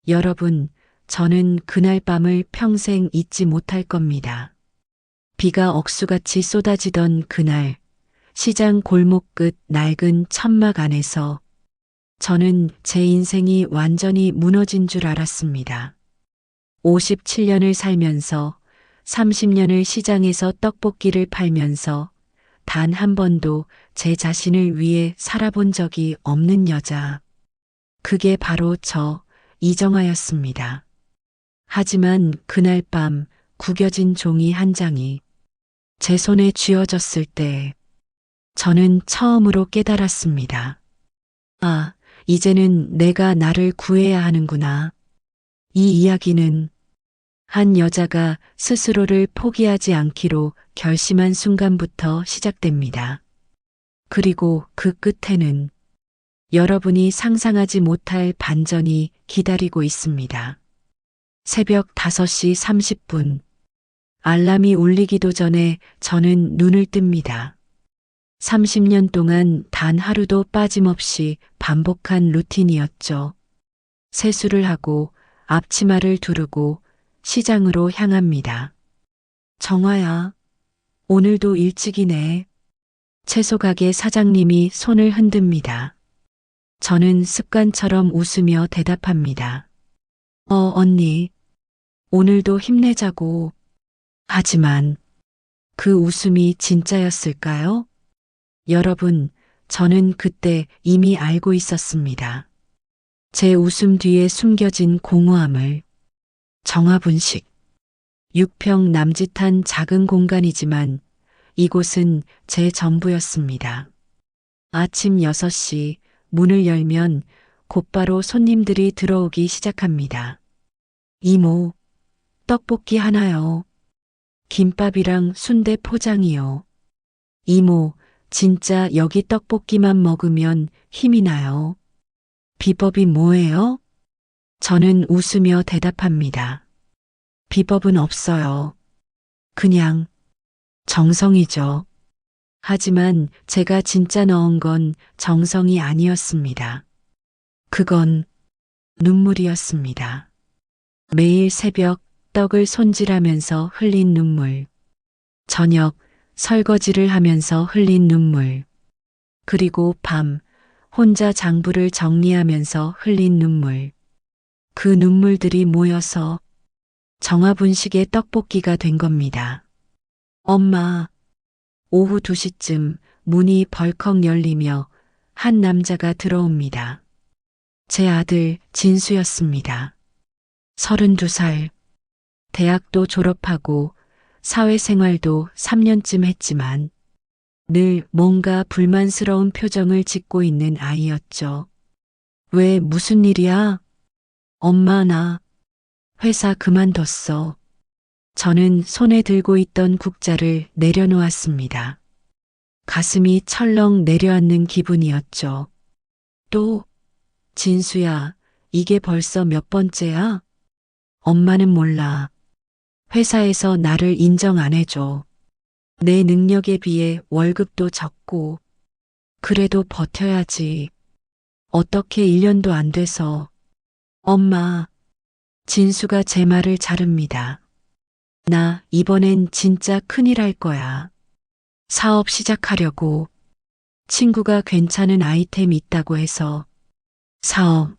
여러분, 저는 그날 밤을 평생 잊지 못할 겁니다. 비가 억수같이 쏟아지던 그날, 시장 골목 끝 낡은 천막 안에서 저는 제 인생이 완전히 무너진 줄 알았습니다. 57년을 살면서 30년을 시장에서 떡볶이를 팔면서 단 한 번도 제 자신을 위해 살아본 적이 없는 여자. 그게 바로 저 이정아였습니다. 하지만 그날 밤 구겨진 종이 한 장이 제 손에 쥐어졌을 때 저는 처음으로 깨달았습니다. 아, 이제는 내가 나를 구해야 하는구나. 이 이야기는 한 여자가 스스로를 포기하지 않기로 결심한 순간부터 시작됩니다. 그리고 그 끝에는 여러분이 상상하지 못할 반전이 기다리고 있습니다. 새벽 5시 30분. 알람이 울리기도 전에 저는 눈을 뜹니다. 30년 동안 단 하루도 빠짐없이 반복한 루틴이었죠. 세수를 하고 앞치마를 두르고 시장으로 향합니다. 정화야, 오늘도 일찍이네. 채소가게 사장님이 손을 흔듭니다. 저는 습관처럼 웃으며 대답합니다. 언니, 오늘도 힘내자고. 하지만 그 웃음이 진짜였을까요? 여러분, 저는 그때 이미 알고 있었습니다. 제 웃음 뒤에 숨겨진 공허함을. 정화분식. 6평 남짓한 작은 공간이지만 이곳은 제 전부였습니다. 아침 6시 문을 열면 곧바로 손님들이 들어오기 시작합니다. 이모, 떡볶이 하나요. 김밥이랑 순대 포장이요. 이모, 진짜 여기 떡볶이만 먹으면 힘이 나요. 비법이 뭐예요? 저는 웃으며 대답합니다. 비법은 없어요. 그냥 정성이죠. 하지만 제가 진짜 넣은 건 정성이 아니었습니다. 그건 눈물이었습니다. 매일 새벽 떡을 손질하면서 흘린 눈물. 저녁 설거지를 하면서 흘린 눈물. 그리고 밤 혼자 장부를 정리하면서 흘린 눈물. 그 눈물들이 모여서 정화분식의 떡볶이가 된 겁니다. 엄마, 오후 2시쯤 문이 벌컥 열리며 한 남자가 들어옵니다. 제 아들 진수였습니다. 32살. 대학도 졸업하고 사회생활도 3년쯤 했지만 늘 뭔가 불만스러운 표정을 짓고 있는 아이였죠. 왜 무슨 일이야? 엄마 나 회사 그만뒀어. 저는 손에 들고 있던 국자를 내려놓았습니다. 가슴이 철렁 내려앉는 기분이었죠. 또, 진수야, 이게 벌써 몇 번째야? 엄마는 몰라. 회사에서 나를 인정 안 해줘. 내 능력에 비해 월급도 적고, 그래도 버텨야지. 어떻게 1년도 안 돼서. 엄마, 진수가 제 말을 자릅니다. 나 이번엔 진짜 큰일 할 거야. 사업 시작하려고. 친구가 괜찮은 아이템 있다고 해서. 사업.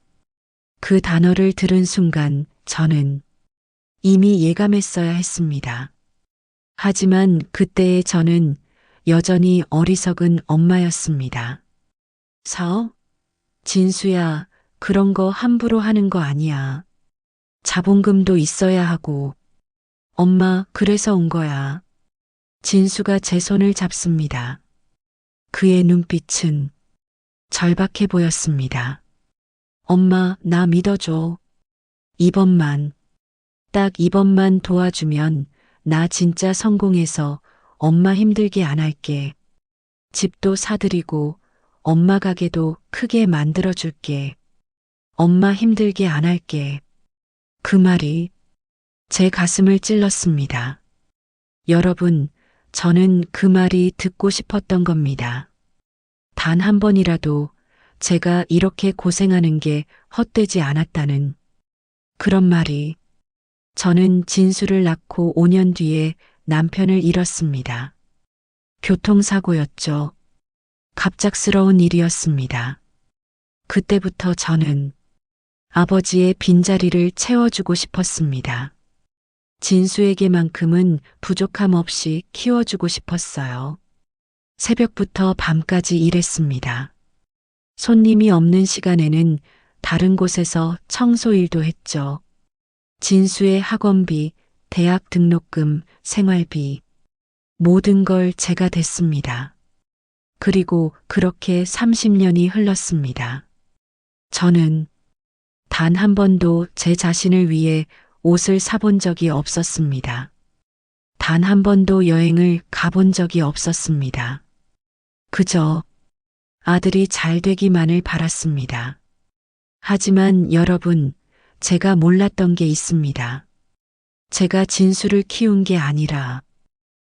그 단어를 들은 순간 저는 이미 예감했어야 했습니다. 하지만 그때의 저는 여전히 어리석은 엄마였습니다. 사업? 진수야, 그런 거 함부로 하는 거 아니야. 자본금도 있어야 하고. 엄마, 그래서 온 거야. 진수가 제 손을 잡습니다. 그의 눈빛은 절박해 보였습니다. 엄마, 나 믿어줘. 이번만, 딱 이번만 도와주면 나 진짜 성공해서 엄마 힘들게 안 할게. 집도 사드리고 엄마 가게도 크게 만들어줄게. 엄마 힘들게 안 할게. 그 말이 제 가슴을 찔렀습니다. 여러분, 저는 그 말이 듣고 싶었던 겁니다. 단 한 번이라도 제가 이렇게 고생하는 게 헛되지 않았다는 그런 말이 저는 진수를 낳고 5년 뒤에 남편을 잃었습니다. 교통사고였죠. 갑작스러운 일이었습니다. 그때부터 저는 아버지의 빈자리를 채워주고 싶었습니다. 진수에게만큼은 부족함 없이 키워주고 싶었어요. 새벽부터 밤까지 일했습니다. 손님이 없는 시간에는 다른 곳에서 청소 일도 했죠. 진수의 학원비, 대학 등록금, 생활비, 모든 걸 제가 댔습니다. 그리고 그렇게 30년이 흘렀습니다. 저는 단 한 번도 제 자신을 위해 옷을 사본 적이 없었습니다. 단 한 번도 여행을 가본 적이 없었습니다. 그저 아들이 잘 되기만을 바랐습니다. 하지만 여러분, 제가 몰랐던 게 있습니다. 제가 진수를 키운 게 아니라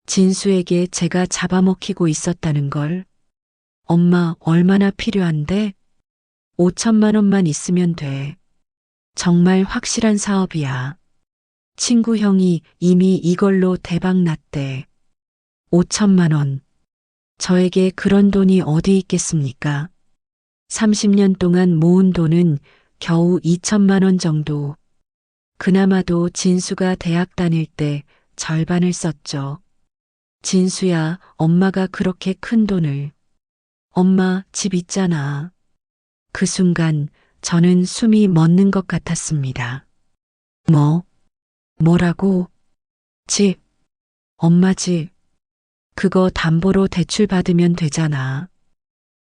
진수에게 제가 잡아먹히고 있었다는 걸. 엄마, 얼마나 필요한데? 5천만 원만 있으면 돼. 정말 확실한 사업이야. 친구 형이 이미 이걸로 대박 났대. 5천만 원. 저에게 그런 돈이 어디 있겠습니까? 30년 동안 모은 돈은 겨우 2천만 원 정도. 그나마도 진수가 대학 다닐 때 절반을 썼죠. 진수야, 엄마가 그렇게 큰 돈을. 엄마, 집 있잖아. 그 순간 저는 숨이 멎는 것 같았습니다. 뭐라고? 집, 엄마 집. 그거 담보로 대출 받으면 되잖아.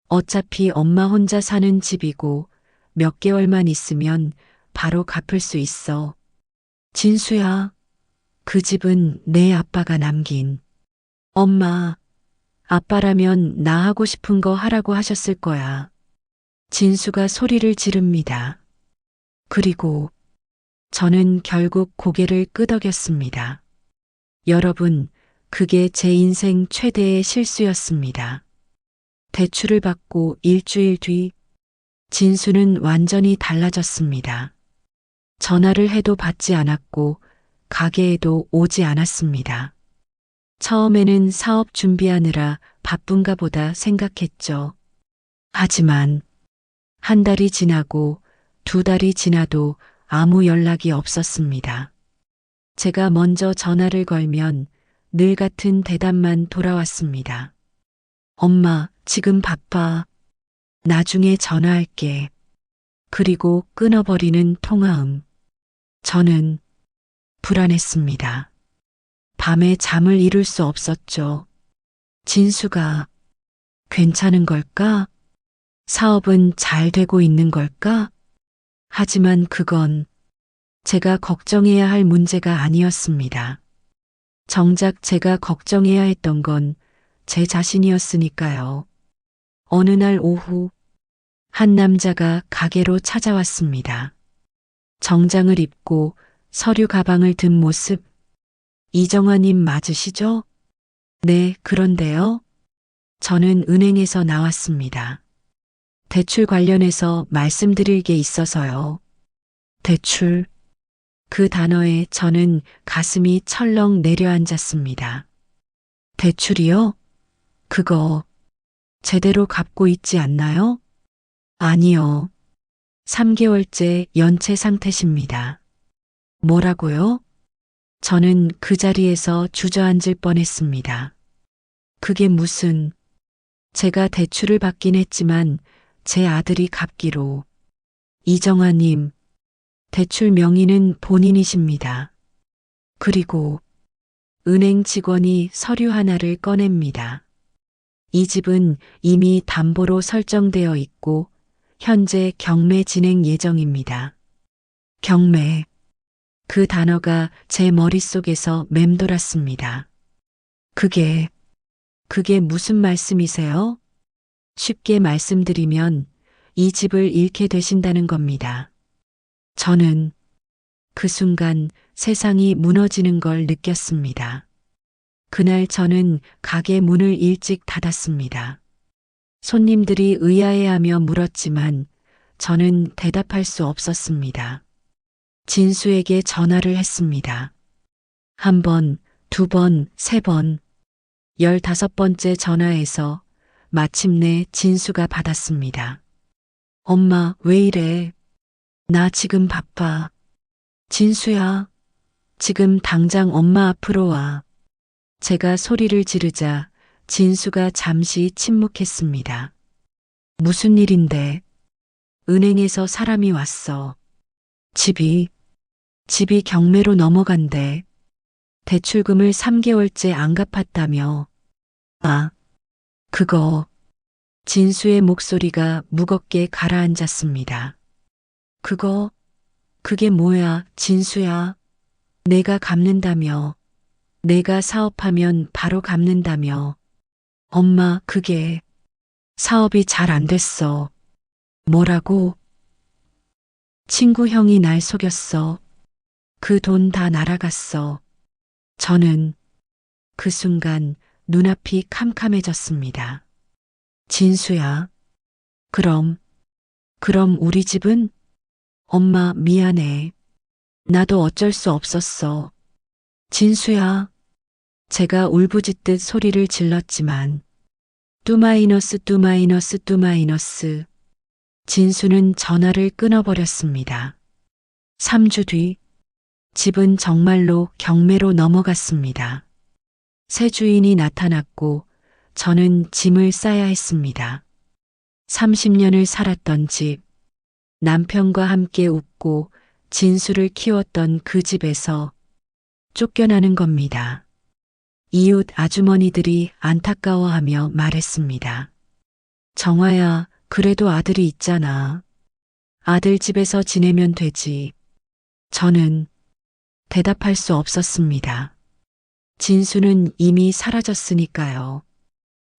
어차피 엄마 혼자 사는 집이고 몇 개월만 있으면 바로 갚을 수 있어. 진수야, 그 집은 내 아빠가 남긴. 엄마, 아빠라면 나 하고 싶은 거 하라고 하셨을 거야. 진수가 소리를 지릅니다. 그리고 저는 결국 고개를 끄덕였습니다. 여러분, 그게 제 인생 최대의 실수였습니다. 대출을 받고 일주일 뒤 진수는 완전히 달라졌습니다. 전화를 해도 받지 않았고 가게에도 오지 않았습니다. 처음에는 사업 준비하느라 바쁜가 보다 생각했죠. 하지만 한 달이 지나고 2달이 지나도 아무 연락이 없었습니다. 제가 먼저 전화를 걸면 늘 같은 대답만 돌아왔습니다. 엄마, 지금 바빠. 나중에 전화할게. 그리고 끊어버리는 통화음. 저는 불안했습니다. 밤에 잠을 이룰 수 없었죠. 진수가 괜찮은 걸까? 사업은 잘 되고 있는 걸까? 하지만 그건 제가 걱정해야 할 문제가 아니었습니다. 정작 제가 걱정해야 했던 건 제 자신이었으니까요. 어느 날 오후 한 남자가 가게로 찾아왔습니다. 정장을 입고 서류 가방을 든 모습. 이정화님 맞으시죠? 네, 그런데요. 저는 은행에서 나왔습니다. 대출 관련해서 말씀드릴 게 있어서요. 대출. 그 단어에 저는 가슴이 철렁 내려앉았습니다. 대출이요? 그거 제대로 갚고 있지 않나요? 아니요. 3개월째 연체 상태십니다. 뭐라고요? 저는 그 자리에서 주저앉을 뻔했습니다. 그게 무슨, 제가 대출을 받긴 했지만 제 아들이 갚기로. 이정아님, 대출 명의는 본인이십니다. 그리고 은행 직원이 서류 하나를 꺼냅니다. 이 집은 이미 담보로 설정되어 있고 현재 경매 진행 예정입니다. 경매. 그 단어가 제 머릿속에서 맴돌았습니다. 그게 무슨 말씀이세요? 쉽게 말씀드리면 이 집을 잃게 되신다는 겁니다. 저는 그 순간 세상이 무너지는 걸 느꼈습니다. 그날 저는 가게 문을 일찍 닫았습니다. 손님들이 의아해하며 물었지만 저는 대답할 수 없었습니다. 진수에게 전화를 했습니다. 한 번, 두 번, 세 번, 15번째 전화에서 마침내 진수가 받았습니다. 엄마, 왜 이래? 나 지금 바빠. 진수야, 지금 당장 엄마 앞으로 와. 제가 소리를 지르자 진수가 잠시 침묵했습니다. 무슨 일인데? 은행에서 사람이 왔어. 집이 경매로 넘어간대. 대출금을 3개월째 안 갚았다며. 아, 그거. 진수의 목소리가 무겁게 가라앉았습니다. 그게 뭐야, 진수야. 내가 갚는다며. 내가 사업하면 바로 갚는다며. 엄마, 그게 사업이 잘 안 됐어. 뭐라고? 친구 형이 날 속였어. 그 돈 다 날아갔어. 저는 그 순간 눈앞이 캄캄해졌습니다. 진수야. 그럼 우리 집은? 엄마, 미안해. 나도 어쩔 수 없었어. 진수야. 제가 울부짖듯 소리를 질렀지만 뚜마이너스. 진수는 전화를 끊어버렸습니다. 3주 뒤 집은 정말로 경매로 넘어갔습니다. 새 주인이 나타났고 저는 짐을 싸야 했습니다. 30년을 살았던 집, 남편과 함께 웃고 진수를 키웠던 그 집에서 쫓겨나는 겁니다. 이웃 아주머니들이 안타까워하며 말했습니다. 정화야, 그래도 아들이 있잖아. 아들 집에서 지내면 되지. 저는 대답할 수 없었습니다. 진수는 이미 사라졌으니까요.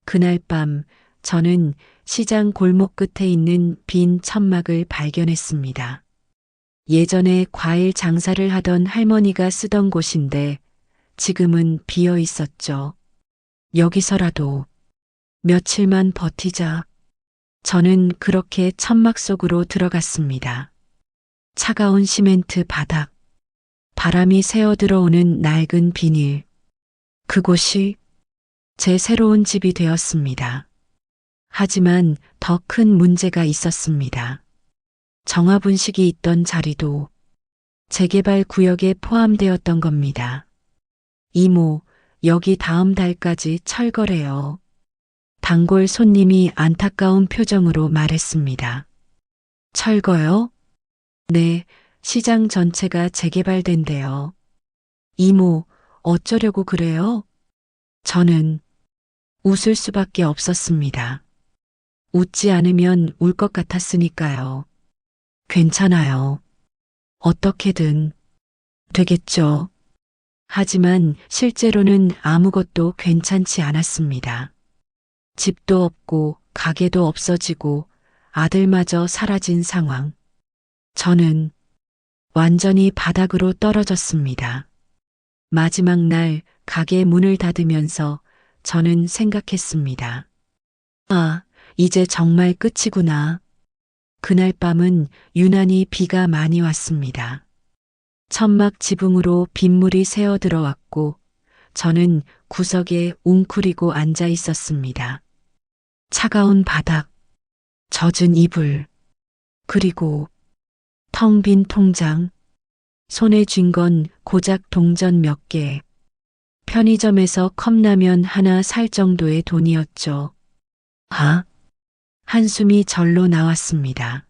그날 밤 저는 시장 골목 끝에 있는 빈 천막을 발견했습니다. 예전에 과일 장사를 하던 할머니가 쓰던 곳인데 지금은 비어 있었죠. 여기서라도 며칠만 버티자. 저는 그렇게 천막 속으로 들어갔습니다. 차가운 시멘트 바닥, 바람이 새어 들어오는 낡은 비닐. 그곳이 제 새로운 집이 되었습니다. 하지만 더 큰 문제가 있었습니다. 정화분식이 있던 자리도 재개발 구역에 포함되었던 겁니다. 이모, 여기 다음 달까지 철거래요. 단골 손님이 안타까운 표정으로 말했습니다. 철거요? 네, 시장 전체가 재개발된대요. 이모, 어쩌려고 그래요? 저는 웃을 수밖에 없었습니다. 웃지 않으면 울 것 같았으니까요. 괜찮아요. 어떻게든 되겠죠. 하지만 실제로는 아무것도 괜찮지 않았습니다. 집도 없고 가게도 없어지고 아들마저 사라진 상황. 저는 완전히 바닥으로 떨어졌습니다. 마지막 날 가게 문을 닫으면서 저는 생각했습니다. 아, 이제 정말 끝이구나. 그날 밤은 유난히 비가 많이 왔습니다. 천막 지붕으로 빗물이 새어 들어왔고 저는 구석에 웅크리고 앉아 있었습니다. 차가운 바닥, 젖은 이불, 그리고 텅 빈 통장, 손에 쥔 건 고작 동전 몇 개, 편의점에서 컵라면 하나 살 정도의 돈이었죠. 한숨이 절로 나왔습니다.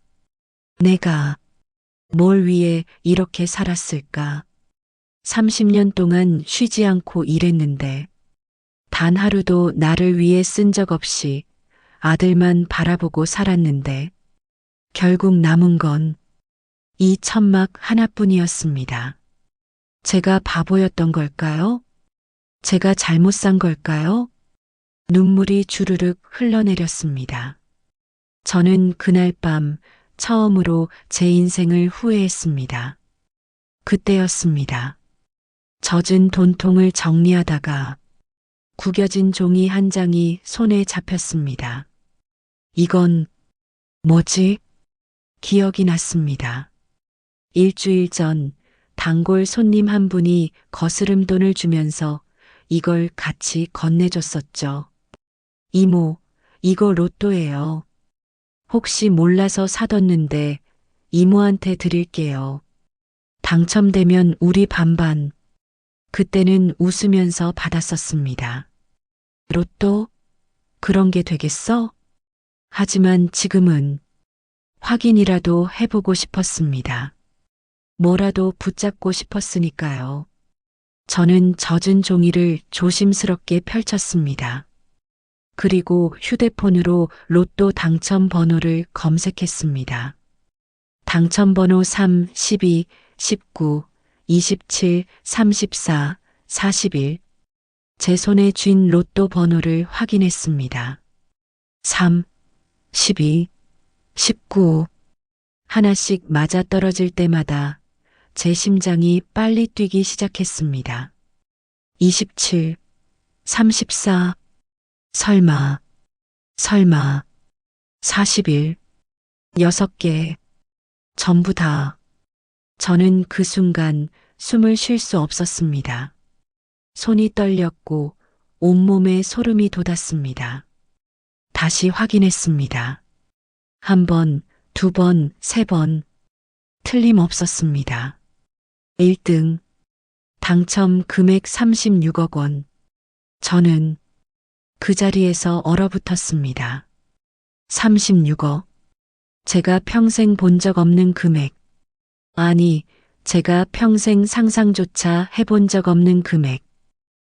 내가 뭘 위해 이렇게 살았을까? 30년 동안 쉬지 않고 일했는데 단 하루도 나를 위해 쓴 적 없이 아들만 바라보고 살았는데 결국 남은 건 이 천막 하나뿐이었습니다. 제가 바보였던 걸까요? 제가 잘못 산 걸까요? 눈물이 주르륵 흘러내렸습니다. 저는 그날 밤 처음으로 제 인생을 후회했습니다. 그때였습니다. 젖은 돈통을 정리하다가 구겨진 종이 한 장이 손에 잡혔습니다. 이건 뭐지? 기억이 났습니다. 일주일 전 단골 손님 한 분이 거스름 돈을 주면서 이걸 같이 건네줬었죠. 이모, 이거 로또예요. 혹시 몰라서 사뒀는데 이모한테 드릴게요. 당첨되면 우리 반반. 그때는 웃으면서 받았었습니다. 로또? 그런 게 되겠어? 하지만 지금은 확인이라도 해보고 싶었습니다. 뭐라도 붙잡고 싶었으니까요. 저는 젖은 종이를 조심스럽게 펼쳤습니다. 그리고 휴대폰으로 로또 당첨 번호를 검색했습니다. 당첨 번호 3, 12, 19, 27, 34, 41. 제 손에 쥔 로또 번호를 확인했습니다. 3, 12, 19. 하나씩 맞아떨어질 때마다 제 심장이 빨리 뛰기 시작했습니다. 27, 34, 설마, 41, 6개, 전부 다. 저는 그 순간 숨을 쉴 수 없었습니다. 손이 떨렸고 온몸에 소름이 돋았습니다. 다시 확인했습니다. 한 번, 두 번, 세 번. 틀림없었습니다. 1등. 당첨 금액 36억 원. 저는 그 자리에서 얼어붙었습니다. 36억. 제가 평생 본 적 없는 금액. 아니, 제가 평생 상상조차 해본 적 없는 금액.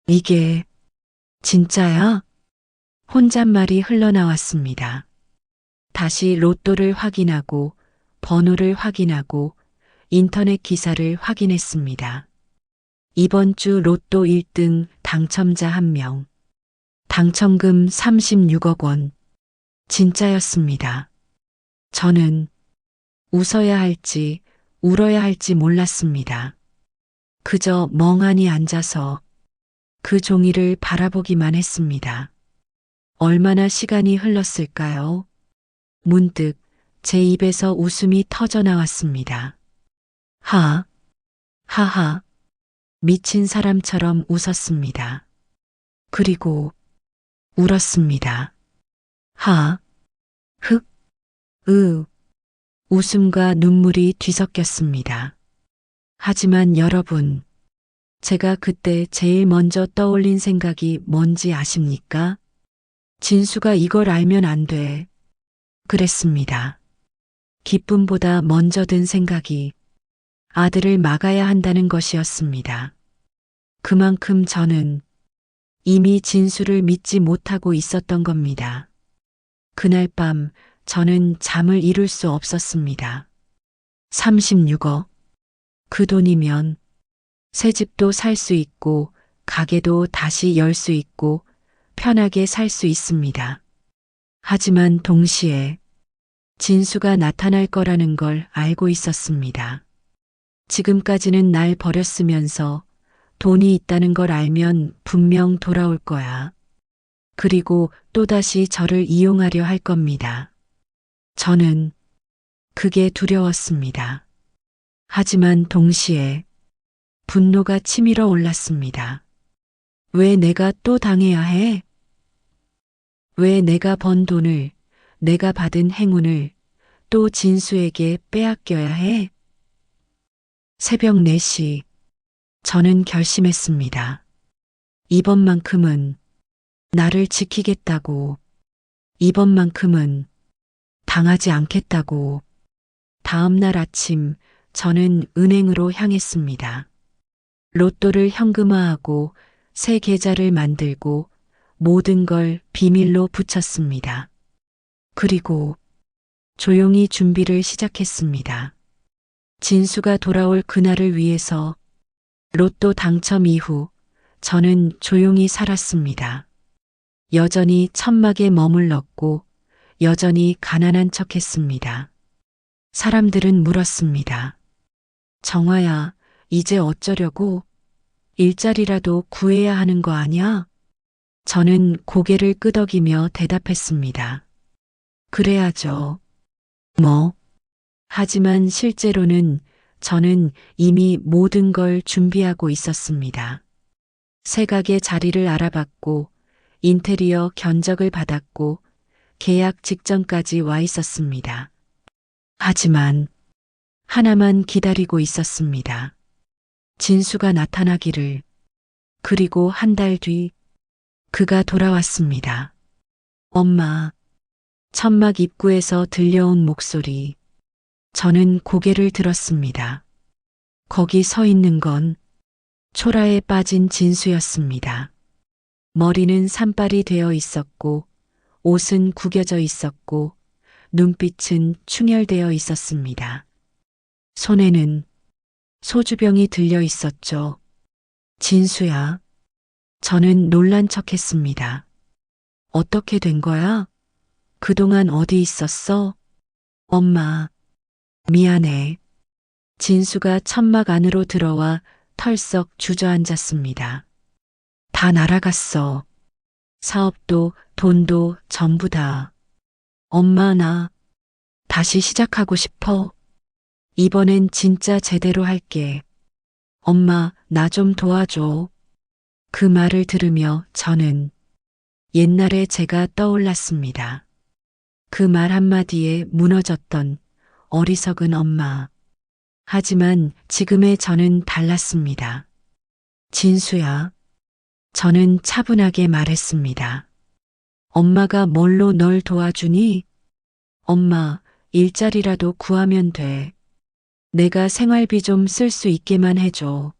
이게 진짜야? 혼잣말이 흘러나왔습니다. 다시 로또를 확인하고 번호를 확인하고 인터넷 기사를 확인했습니다. 이번 주 로또 1등 당첨자 1명. 당첨금 36억 원. 진짜였습니다. 저는 웃어야 할지 울어야 할지 몰랐습니다. 그저 멍하니 앉아서 그 종이를 바라보기만 했습니다. 얼마나 시간이 흘렀을까요? 문득 제 입에서 웃음이 터져 나왔습니다. 하하. 미친 사람처럼 웃었습니다. 그리고 울었습니다. 흑, 웃음과 눈물이 뒤섞였습니다. 하지만 여러분, 제가 그때 제일 먼저 떠올린 생각이 뭔지 아십니까? 진수가 이걸 알면 안 돼. 그랬습니다. 기쁨보다 먼저 든 생각이 아들을 막아야 한다는 것이었습니다. 그만큼 저는 이미 진수를 믿지 못하고 있었던 겁니다. 그날 밤 저는 잠을 이룰 수 없었습니다. 36억. 그 돈이면 새 집도 살 수 있고 가게도 다시 열 수 있고 편하게 살 수 있습니다. 하지만 동시에 진수가 나타날 거라는 걸 알고 있었습니다. 지금까지는 날 버렸으면서 돈이 있다는 걸 알면 분명 돌아올 거야. 그리고 또다시 저를 이용하려 할 겁니다. 저는 그게 두려웠습니다. 하지만 동시에 분노가 치밀어 올랐습니다. 왜 내가 또 당해야 해? 왜 내가 번 돈을, 내가 받은 행운을 또 진수에게 빼앗겨야 해? 새벽 4시, 저는 결심했습니다. 이번만큼은 나를 지키겠다고, 이번만큼은 당하지 않겠다고. 다음 날 아침 저는 은행으로 향했습니다. 로또를 현금화하고 새 계좌를 만들고 모든 걸 비밀로 붙였습니다. 그리고 조용히 준비를 시작했습니다. 진수가 돌아올 그날을 위해서. 로또 당첨 이후 저는 조용히 살았습니다. 여전히 천막에 머물렀고 여전히 가난한 척했습니다. 사람들은 물었습니다. 정화야, 이제 어쩌려고? 일자리라도 구해야 하는 거 아니야? 저는 고개를 끄덕이며 대답했습니다. 그래야죠. 뭐? 하지만 실제로는 저는 이미 모든 걸 준비하고 있었습니다. 새 가게 자리를 알아봤고, 인테리어 견적을 받았고, 계약 직전까지 와 있었습니다. 하지만 하나만 기다리고 있었습니다. 진수가 나타나기를. 그리고 한 달 뒤 그가 돌아왔습니다. 엄마, 천막 입구에서 들려온 목소리. 저는 고개를 들었습니다. 거기 서 있는 건 초라에 빠진 진수였습니다. 머리는 산발이 되어 있었고, 옷은 구겨져 있었고, 눈빛은 충혈되어 있었습니다. 손에는 소주병이 들려 있었죠. 진수야. 저는 놀란 척 했습니다. 어떻게 된 거야? 그동안 어디 있었어? 엄마, 미안해. 진수가 천막 안으로 들어와 털썩 주저앉았습니다. 다 날아갔어. 사업도, 돈도 전부 다. 엄마, 나 다시 시작하고 싶어. 이번엔 진짜 제대로 할게. 엄마, 나 좀 도와줘. 그 말을 들으며 저는 옛날에 제가 떠올랐습니다. 그 말 한마디에 무너졌던 어리석은 엄마. 하지만 지금의 저는 달랐습니다. 진수야. 저는 차분하게 말했습니다. 엄마가 뭘로 널 도와주니? 엄마, 일자리라도 구하면 돼. 내가 생활비 좀 쓸 수 있게만 해줘.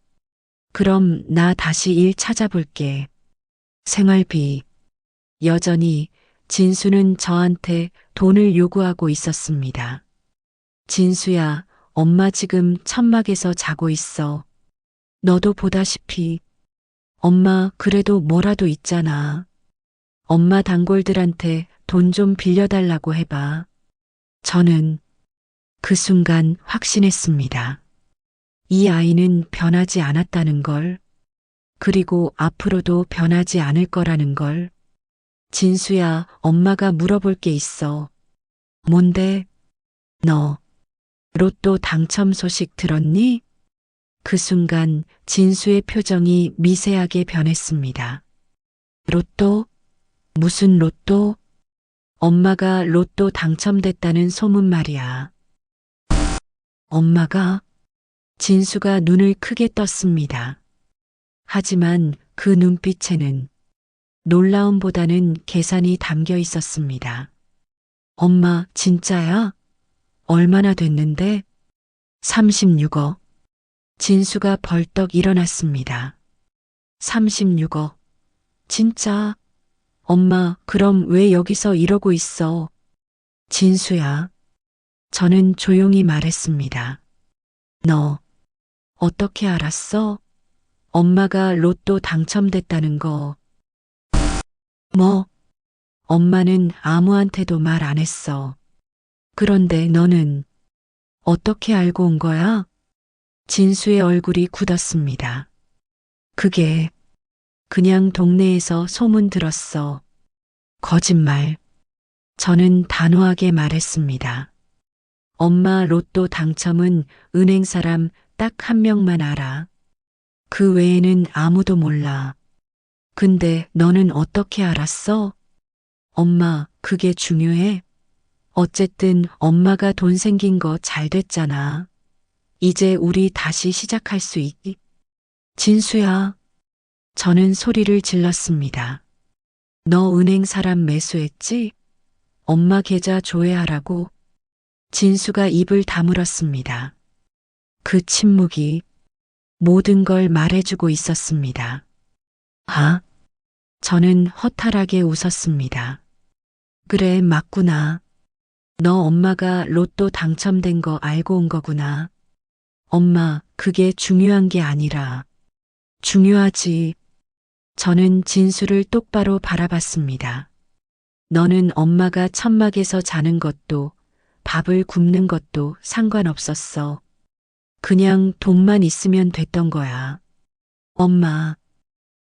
그럼 나 다시 일 찾아볼게. 생활비. 여전히 진수는 저한테 돈을 요구하고 있었습니다. 진수야, 엄마 지금 천막에서 자고 있어. 너도 보다시피. 엄마 그래도 뭐라도 있잖아. 엄마 단골들한테 돈 좀 빌려달라고 해봐. 저는 그 순간 확신했습니다. 이 아이는 변하지 않았다는 걸, 그리고 앞으로도 변하지 않을 거라는 걸. 진수야, 엄마가 물어볼 게 있어. 뭔데? 너 로또 당첨 소식 들었니? 그 순간 진수의 표정이 미세하게 변했습니다. 로또? 무슨 로또? 엄마가 로또 당첨됐다는 소문 말이야. 엄마가? 진수가 눈을 크게 떴습니다. 하지만 그 눈빛에는 놀라움보다는 계산이 담겨 있었습니다. 엄마, 진짜야? 얼마나 됐는데? 36억. 진수가 벌떡 일어났습니다. 36억. 진짜? 엄마, 그럼 왜 여기서 이러고 있어? 진수야. 저는 조용히 말했습니다. 너, 어떻게 알았어? 엄마가 로또 당첨됐다는 거. 뭐? 엄마는 아무한테도 말 안 했어. 그런데 너는 어떻게 알고 온 거야? 진수의 얼굴이 굳었습니다. 그게 그냥 동네에서 소문 들었어. 거짓말. 저는 단호하게 말했습니다. 엄마 로또 당첨은 은행 사람 딱 한 명만 알아. 그 외에는 아무도 몰라. 근데 너는 어떻게 알았어? 엄마, 그게 중요해? 어쨌든 엄마가 돈 생긴 거 잘 됐잖아. 이제 우리 다시 시작할 수 있기? 진수야. 저는 소리를 질렀습니다. 너 은행 사람 매수했지? 엄마 계좌 조회하라고. 진수가 입을 다물었습니다. 그 침묵이 모든 걸 말해주고 있었습니다. 아? 저는 허탈하게 웃었습니다. 그래, 맞구나. 너 엄마가 로또 당첨된 거 알고 온 거구나. 엄마, 그게 중요한 게 아니라. 중요하지. 저는 진수를 똑바로 바라봤습니다. 너는 엄마가 천막에서 자는 것도, 밥을 굶는 것도 상관없었어. 그냥 돈만 있으면 됐던 거야. 엄마,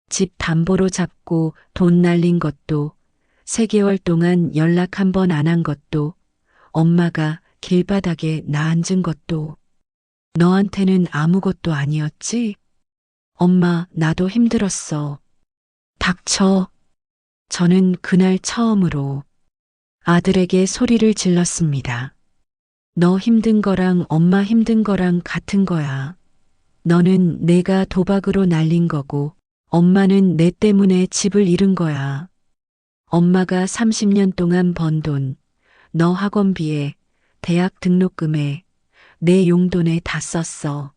집 담보로 잡고 돈 날린 것도, 3개월 동안 연락 한 번 안 한 것도, 엄마가 길바닥에 나앉은 것도, 너한테는 아무것도 아니었지? 엄마, 나도 힘들었어. 닥쳐. 저는 그날 처음으로 아들에게 소리를 질렀습니다. 너 힘든 거랑 엄마 힘든 거랑 같은 거야. 너는 내가 도박으로 날린 거고, 엄마는 내 때문에 집을 잃은 거야. 엄마가 30년 동안 번 돈, 너 학원비에, 대학 등록금에, 내 용돈에 다 썼어.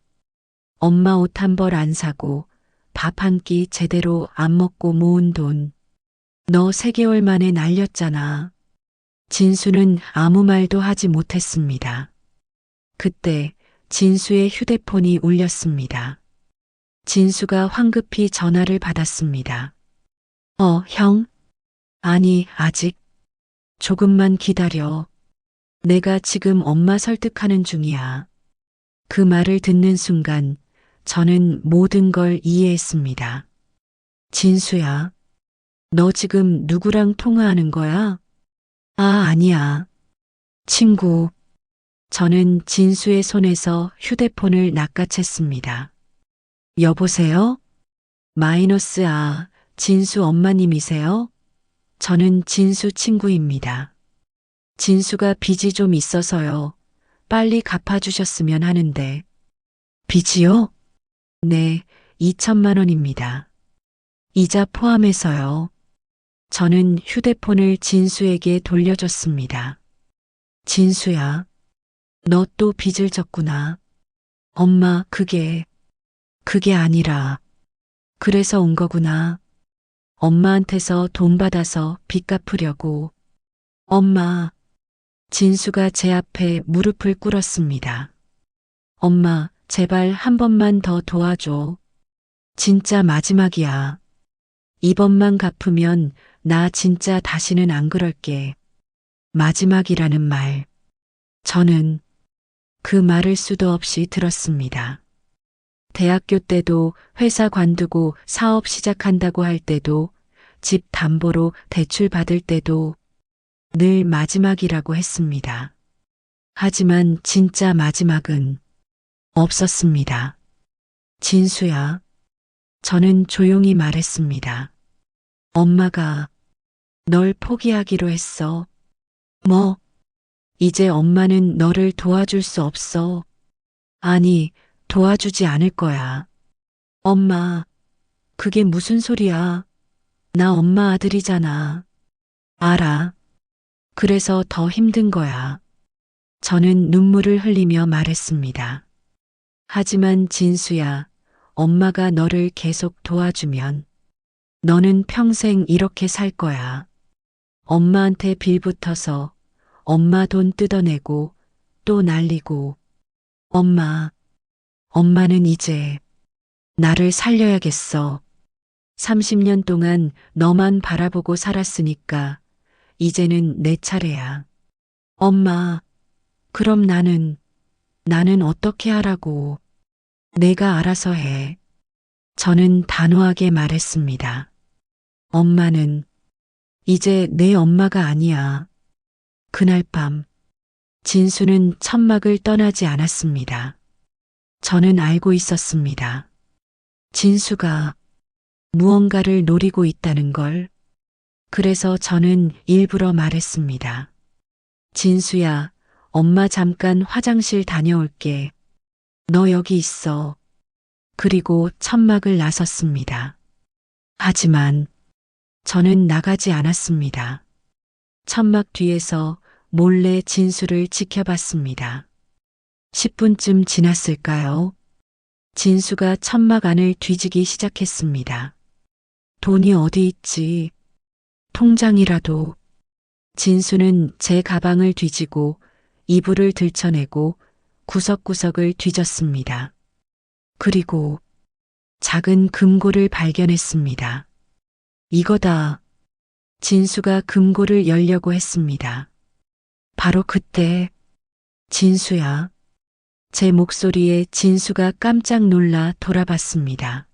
엄마 옷 한 벌 안 사고, 밥 한 끼 제대로 안 먹고 모은 돈, 너 3개월 만에 날렸잖아. 진수는 아무 말도 하지 못했습니다. 그때 진수의 휴대폰이 울렸습니다. 진수가 황급히 전화를 받았습니다. 형? 아니, 아직. 조금만 기다려. 내가 지금 엄마 설득하는 중이야. 그 말을 듣는 순간 저는 모든 걸 이해했습니다. 진수야, 너 지금 누구랑 통화하는 거야? 아니야. 친구. 저는 진수의 손에서 휴대폰을 낚아챘습니다. 여보세요? 진수 엄마님이세요? 저는 진수 친구입니다. 진수가 빚이 좀 있어서요. 빨리 갚아주셨으면 하는데. 빚이요? 네, 2천만 원입니다. 이자 포함해서요. 저는 휴대폰을 진수에게 돌려줬습니다. 진수야, 너 또 빚을 졌구나. 엄마, 그게 아니라. 그래서 온 거구나. 엄마한테서 돈 받아서 빚 갚으려고. 엄마, 진수가 제 앞에 무릎을 꿇었습니다. 엄마, 제발 한 번만 더 도와줘. 진짜 마지막이야. 이번만 갚으면 나 진짜 다시는 안 그럴게. 마지막이라는 말. 저는 그 말을 수도 없이 들었습니다. 대학교 때도 회사 관두고 사업 시작한다고 할 때도 집 담보로 대출 받을 때도 늘 마지막이라고 했습니다. 하지만 진짜 마지막은 없었습니다. 진수야, 저는 조용히 말했습니다. 엄마가 널 포기하기로 했어. 뭐? 이제 엄마는 너를 도와줄 수 없어. 아니, 도와주지 않을 거야. 엄마, 그게 무슨 소리야? 나 엄마 아들이잖아. 알아. 그래서 더 힘든 거야. 저는 눈물을 흘리며 말했습니다. 하지만 진수야, 엄마가 너를 계속 도와주면 너는 평생 이렇게 살 거야. 엄마한테 빌붙어서 엄마 돈 뜯어내고 또 날리고 엄마는 이제 나를 살려야겠어. 30년 동안 너만 바라보고 살았으니까 이제는 내 차례야. 엄마, 그럼 나는 어떻게 하라고. 내가 알아서 해. 저는 단호하게 말했습니다. 엄마는 이제 내 엄마가 아니야. 그날 밤, 진수는 천막을 떠나지 않았습니다. 저는 알고 있었습니다. 진수가 무언가를 노리고 있다는 걸. 그래서 저는 일부러 말했습니다. 진수야, 엄마 잠깐 화장실 다녀올게. 너 여기 있어. 그리고 천막을 나섰습니다. 하지만 저는 나가지 않았습니다. 천막 뒤에서 몰래 진수를 지켜봤습니다. 10분쯤 지났을까요? 진수가 천막 안을 뒤지기 시작했습니다. 돈이 어디 있지? 통장이라도. 진수는 제 가방을 뒤지고 이불을 들춰내고 구석구석을 뒤졌습니다. 그리고 작은 금고를 발견했습니다. 이거다. 진수가 금고를 열려고 했습니다. 바로 그때, 진수야. 제 목소리에 진수가 깜짝 놀라 돌아봤습니다.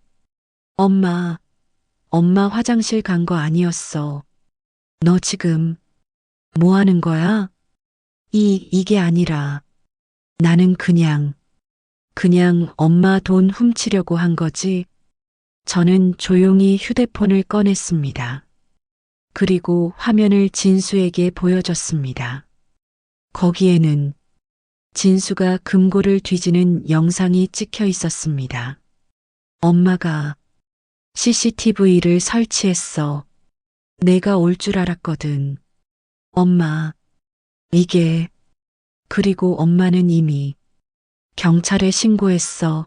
엄마 화장실 간 거 아니었어. 너 지금 뭐 하는 거야? 이게 아니라 나는 그냥 그냥 엄마 돈 훔치려고 한 거지. 저는 조용히 휴대폰을 꺼냈습니다. 그리고 화면을 진수에게 보여줬습니다. 거기에는 진수가 금고를 뒤지는 영상이 찍혀 있었습니다. 엄마가 CCTV를 설치했어. 내가 올 줄 알았거든. 엄마, 이게, 그리고 엄마는 이미 경찰에 신고했어.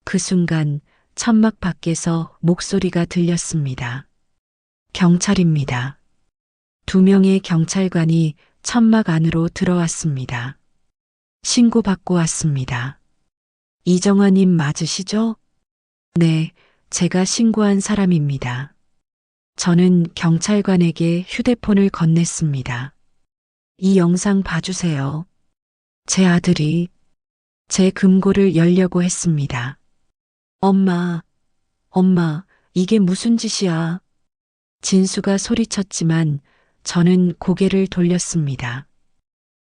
그 순간 천막 밖에서 목소리가 들렸습니다. 경찰입니다. 두 명의 경찰관이 천막 안으로 들어왔습니다. 신고받고 왔습니다. 이정화님 맞으시죠? 네, 제가 신고한 사람입니다. 저는 경찰관에게 휴대폰을 건넸습니다. 이 영상 봐주세요. 제 아들이 제 금고를 열려고 했습니다. 엄마, 엄마, 이게 무슨 짓이야? 진수가 소리쳤지만 저는 고개를 돌렸습니다.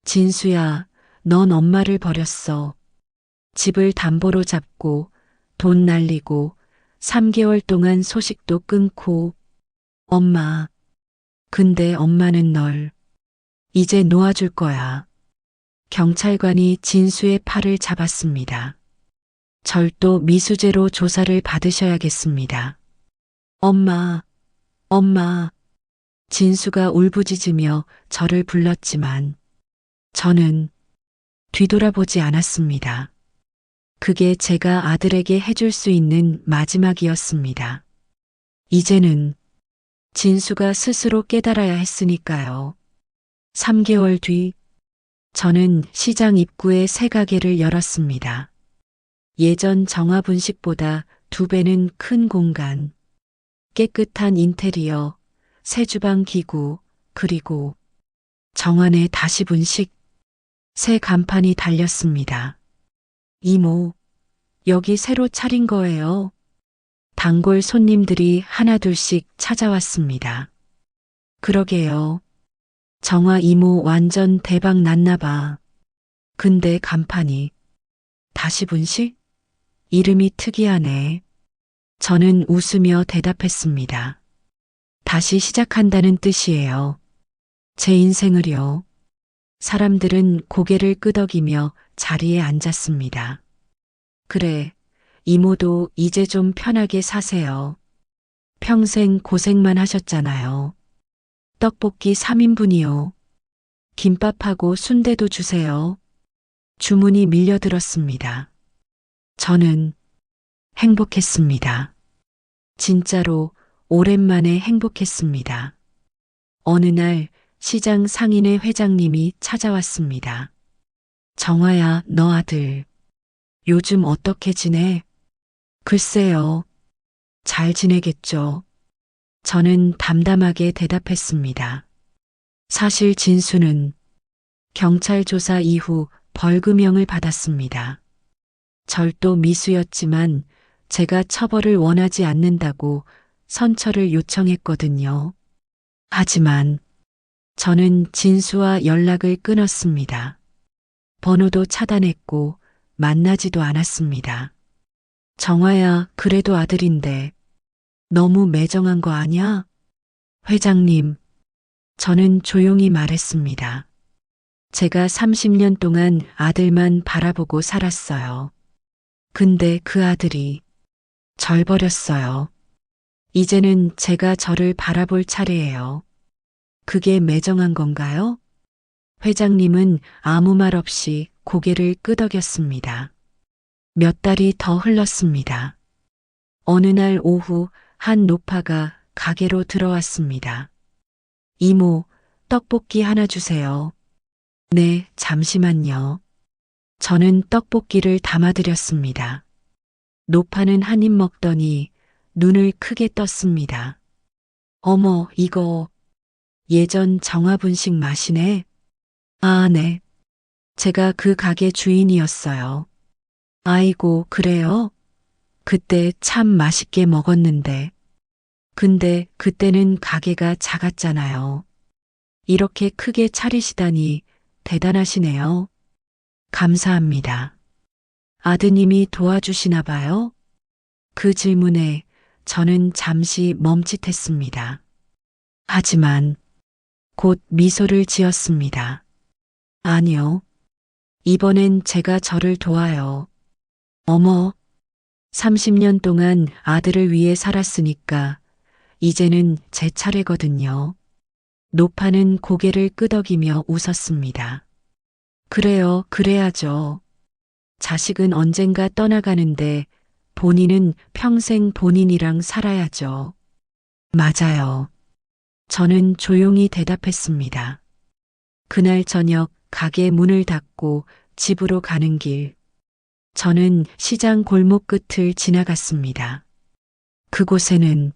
진수야, 넌 엄마를 버렸어. 집을 담보로 잡고 돈 날리고 3개월 동안 소식도 끊고 엄마, 근데 엄마는 널 이제 놓아줄 거야. 경찰관이 진수의 팔을 잡았습니다. 절도 미수죄로 조사를 받으셔야겠습니다. 엄마, 엄마. 진수가 울부짖으며 저를 불렀지만 저는 뒤돌아보지 않았습니다. 그게 제가 아들에게 해줄 수 있는 마지막이었습니다. 이제는 진수가 스스로 깨달아야 했으니까요. 3개월 뒤 저는 시장 입구에 새 가게를 열었습니다. 예전 정화분식보다 2배는 큰 공간, 깨끗한 인테리어, 새 주방 기구, 그리고 정안에 다시 분식, 새 간판이 달렸습니다. 이모, 여기 새로 차린 거예요. 단골 손님들이 하나둘씩 찾아왔습니다. 그러게요. 정화 이모 완전 대박 났나 봐. 근데 간판이 다시 분식? 이름이 특이하네. 저는 웃으며 대답했습니다. 다시 시작한다는 뜻이에요. 제 인생을요. 사람들은 고개를 끄덕이며 자리에 앉았습니다. 그래, 이모도 이제 좀 편하게 사세요. 평생 고생만 하셨잖아요. 떡볶이 3인분이요. 김밥하고 순대도 주세요. 주문이 밀려들었습니다. 저는 행복했습니다. 진짜로 오랜만에 행복했습니다. 어느 날 시장 상인회 회장님이 찾아왔습니다. 정화야, 너 아들 요즘 어떻게 지내? 글쎄요. 잘 지내겠죠. 저는 담담하게 대답했습니다. 사실 진수는 경찰 조사 이후 벌금형을 받았습니다. 절도 미수였지만 제가 처벌을 원하지 않는다고 선처를 요청했거든요. 하지만 저는 진수와 연락을 끊었습니다. 번호도 차단했고 만나지도 않았습니다. 정화야, 그래도 아들인데 너무 매정한 거 아냐? 회장님, 저는 조용히 말했습니다. 제가 30년 동안 아들만 바라보고 살았어요. 근데 그 아들이 절 버렸어요. 이제는 제가 저를 바라볼 차례예요. 그게 매정한 건가요? 회장님은 아무 말 없이 고개를 끄덕였습니다. 몇 달이 더 흘렀습니다. 어느 날 오후 한 노파가 가게로 들어왔습니다. 이모, 떡볶이 하나 주세요. 네, 잠시만요. 저는 떡볶이를 담아드렸습니다. 노파는 한 입 먹더니 눈을 크게 떴습니다. 어머, 이거 예전 정화분식 맛이네. 아, 네. 제가 그 가게 주인이었어요. 아이고, 그래요? 그때 참 맛있게 먹었는데. 근데 그때는 가게가 작았잖아요. 이렇게 크게 차리시다니 대단하시네요. 감사합니다. 아드님이 도와주시나 봐요? 그 질문에 저는 잠시 멈칫했습니다. 하지만 곧 미소를 지었습니다. 아니요. 이번엔 제가 저를 도와요. 어머, 30년 동안 아들을 위해 살았으니까 이제는 제 차례거든요. 노파는 고개를 끄덕이며 웃었습니다. 그래요, 그래야죠. 자식은 언젠가 떠나가는데 본인은 평생 본인이랑 살아야죠. 맞아요. 저는 조용히 대답했습니다. 그날 저녁 가게 문을 닫고 집으로 가는 길, 저는 시장 골목 끝을 지나갔습니다. 그곳에는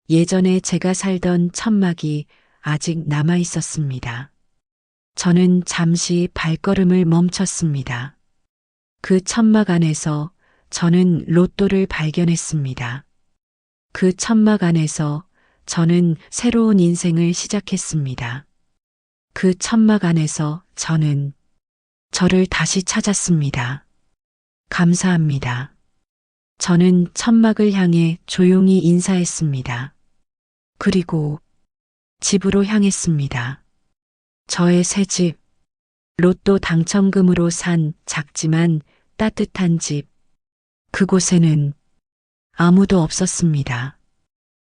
예전에 제가 살던 천막이 아직 남아 있었습니다. 저는 잠시 발걸음을 멈췄습니다. 그 천막 안에서 저는 로또를 발견했습니다. 그 천막 안에서 저는 새로운 인생을 시작했습니다. 그 천막 안에서 저는 저를 다시 찾았습니다. 감사합니다. 저는 천막을 향해 조용히 인사했습니다. 그리고 집으로 향했습니다. 저의 새 집, 로또 당첨금으로 산 작지만 따뜻한 집. 그곳에는 아무도 없었습니다.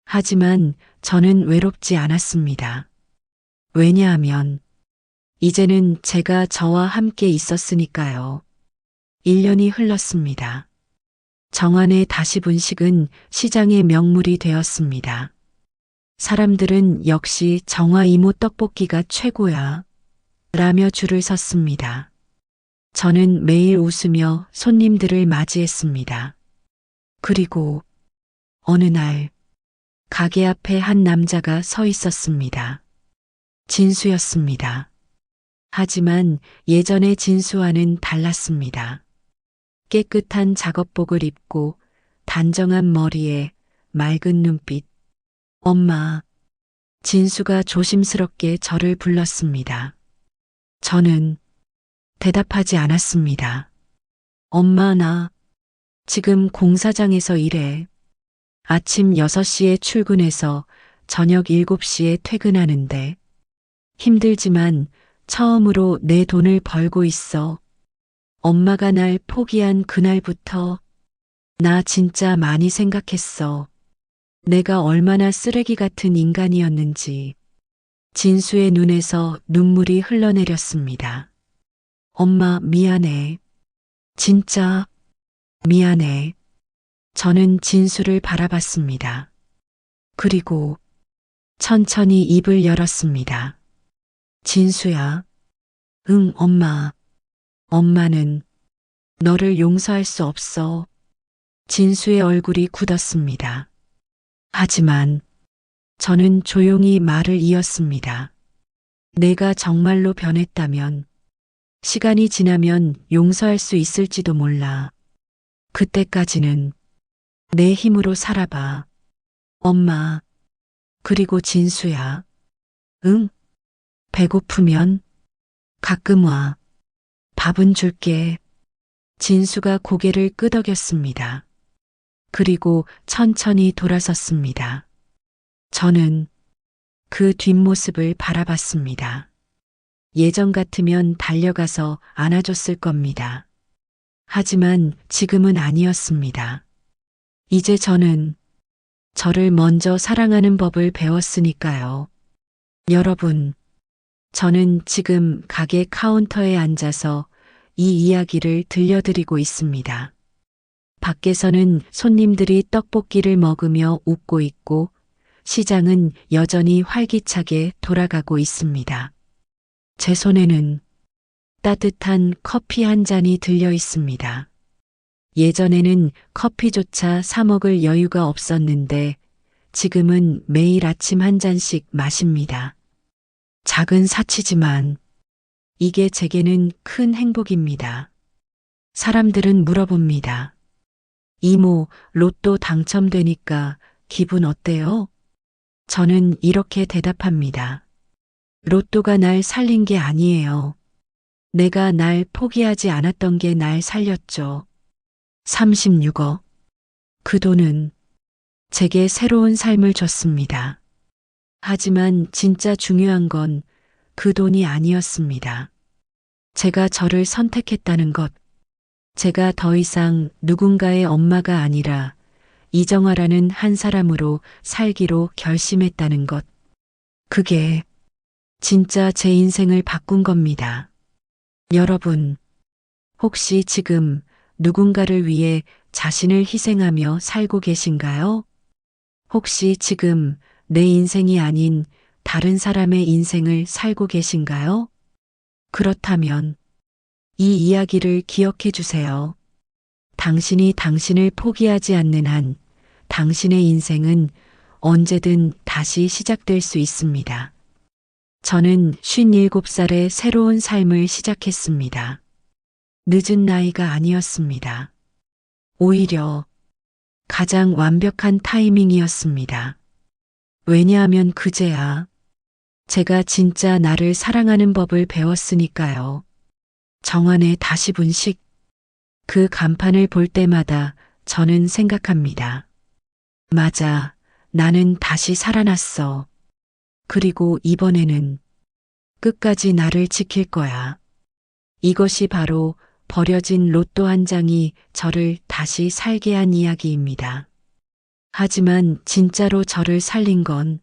하지만 저는 외롭지 않았습니다. 왜냐하면 이제는 제가 저와 함께 있었으니까요. 1년이 흘렀습니다. 정안의 다시 분식은 시장의 명물이 되었습니다. 사람들은 역시 정화 이모 떡볶이가 최고야 라며 줄을 섰습니다. 저는 매일 웃으며 손님들을 맞이했습니다. 그리고 어느 날 가게 앞에 한 남자가 서 있었습니다. 진수였습니다. 하지만 예전의 진수와는 달랐습니다. 깨끗한 작업복을 입고 단정한 머리에 맑은 눈빛. 엄마. 진수가 조심스럽게 저를 불렀습니다. 저는 대답하지 않았습니다. 엄마, 나 지금 공사장에서 일해. 아침 6시에 출근해서 저녁 7시에 퇴근하는데 힘들지만 처음으로 내 돈을 벌고 있어. 엄마가 날 포기한 그날부터 나 진짜 많이 생각했어. 내가 얼마나 쓰레기 같은 인간이었는지. 진수의 눈에서 눈물이 흘러내렸습니다. 엄마, 미안해. 진짜 미안해. 저는 진수를 바라봤습니다. 그리고 천천히 입을 열었습니다. 진수야. 응, 엄마. 엄마는 너를 용서할 수 없어. 진수의 얼굴이 굳었습니다. 하지만 저는 조용히 말을 이었습니다. 내가 정말로 변했다면 시간이 지나면 용서할 수 있을지도 몰라. 그때까지는 내 힘으로 살아봐. 엄마. 그리고 진수야. 응? 배고프면 가끔 와. 밥은 줄게. 진수가 고개를 끄덕였습니다. 그리고 천천히 돌아섰습니다. 저는 그 뒷모습을 바라봤습니다. 예전 같으면 달려가서 안아줬을 겁니다. 하지만 지금은 아니었습니다. 이제 저는 저를 먼저 사랑하는 법을 배웠으니까요. 여러분, 저는 지금 가게 카운터에 앉아서 이 이야기를 들려드리고 있습니다. 밖에서는 손님들이 떡볶이를 먹으며 웃고 있고 시장은 여전히 활기차게 돌아가고 있습니다. 제 손에는 따뜻한 커피 한 잔이 들려 있습니다. 예전에는 커피조차 사 먹을 여유가 없었는데 지금은 매일 아침 한 잔씩 마십니다. 작은 사치지만 이게 제게는 큰 행복입니다. 사람들은 물어봅니다. 이모, 로또 당첨되니까 기분 어때요? 저는 이렇게 대답합니다. 로또가 날 살린 게 아니에요. 내가 날 포기하지 않았던 게 날 살렸죠. 36억. 그 돈은 제게 새로운 삶을 줬습니다. 하지만 진짜 중요한 건 그 돈이 아니었습니다. 제가 저를 선택했다는 것, 제가 더 이상 누군가의 엄마가 아니라 이정화라는 한 사람으로 살기로 결심했다는 것. 그게 진짜 제 인생을 바꾼 겁니다. 여러분, 혹시 지금 누군가를 위해 자신을 희생하며 살고 계신가요? 혹시 지금 내 인생이 아닌 다른 사람의 인생을 살고 계신가요? 그렇다면 이 이야기를 기억해 주세요. 당신이 당신을 포기하지 않는 한 당신의 인생은 언제든 다시 시작될 수 있습니다. 저는 57살에 새로운 삶을 시작했습니다. 늦은 나이가 아니었습니다. 오히려 가장 완벽한 타이밍이었습니다. 왜냐하면 그제야 제가 진짜 나를 사랑하는 법을 배웠으니까요. 정안의 다시 분식. 그 간판을 볼 때마다 저는 생각합니다. 맞아, 나는 다시 살아났어. 그리고 이번에는 끝까지 나를 지킬 거야. 이것이 바로 버려진 로또 한 장이 저를 다시 살게 한 이야기입니다. 하지만 진짜로 저를 살린 건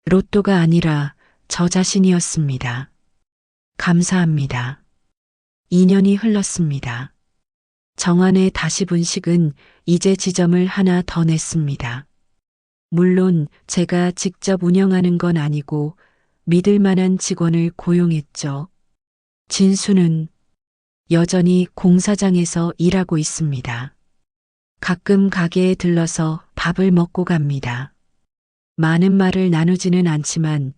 로또가 아니라 저 자신이었습니다. 감사합니다. 2년이 흘렀습니다. 정안의 다시 분식은 이제 지점을 하나 더 냈습니다. 물론 제가 직접 운영하는 건 아니고 믿을 만한 직원을 고용했죠. 진수는 여전히 공사장에서 일하고 있습니다. 가끔 가게에 들러서 밥을 먹고 갑니다. 많은 말을 나누지는 않지만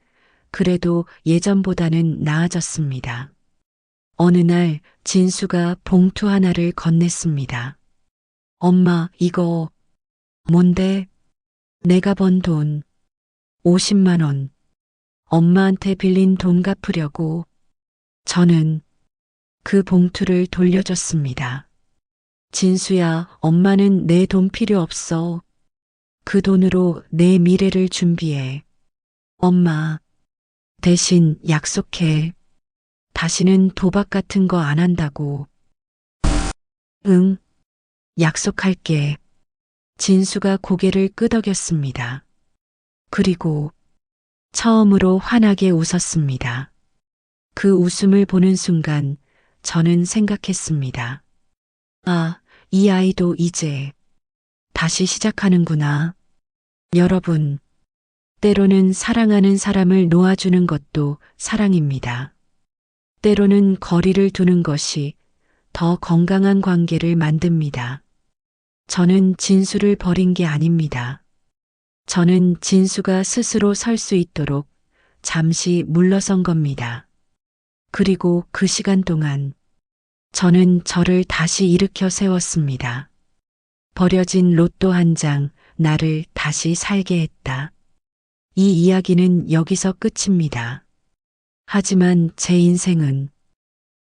그래도 예전보다는 나아졌습니다. 어느 날 진수가 봉투 하나를 건넸습니다. 엄마, 이거 뭔데? 내가 번 돈 50만 원. 엄마한테 빌린 돈 갚으려고. 저는 그 봉투를 돌려줬습니다. 진수야, 엄마는 내 돈 필요 없어. 그 돈으로 내 미래를 준비해. 엄마, 대신 약속해. 다시는 도박 같은 거 안 한다고. 응, 약속할게. 진수가 고개를 끄덕였습니다. 그리고 처음으로 환하게 웃었습니다. 그 웃음을 보는 순간 저는 생각했습니다. 아, 이 아이도 이제 다시 시작하는구나. 여러분, 때로는 사랑하는 사람을 놓아주는 것도 사랑입니다. 때로는 거리를 두는 것이 더 건강한 관계를 만듭니다. 저는 진수를 버린 게 아닙니다. 저는 진수가 스스로 설 수 있도록 잠시 물러선 겁니다. 그리고 그 시간 동안 저는 저를 다시 일으켜 세웠습니다. 버려진 로또 한 장, 나를 다시 살게 했다. 이 이야기는 여기서 끝입니다. 하지만 제 인생은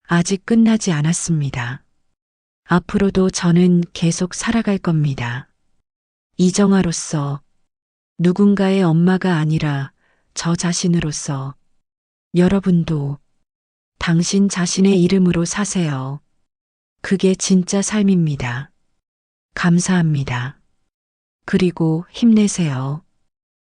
아직 끝나지 않았습니다. 앞으로도 저는 계속 살아갈 겁니다. 이정아로서, 누군가의 엄마가 아니라 저 자신으로서. 여러분도 당신 자신의 이름으로 사세요. 그게 진짜 삶입니다. 감사합니다. 그리고 힘내세요.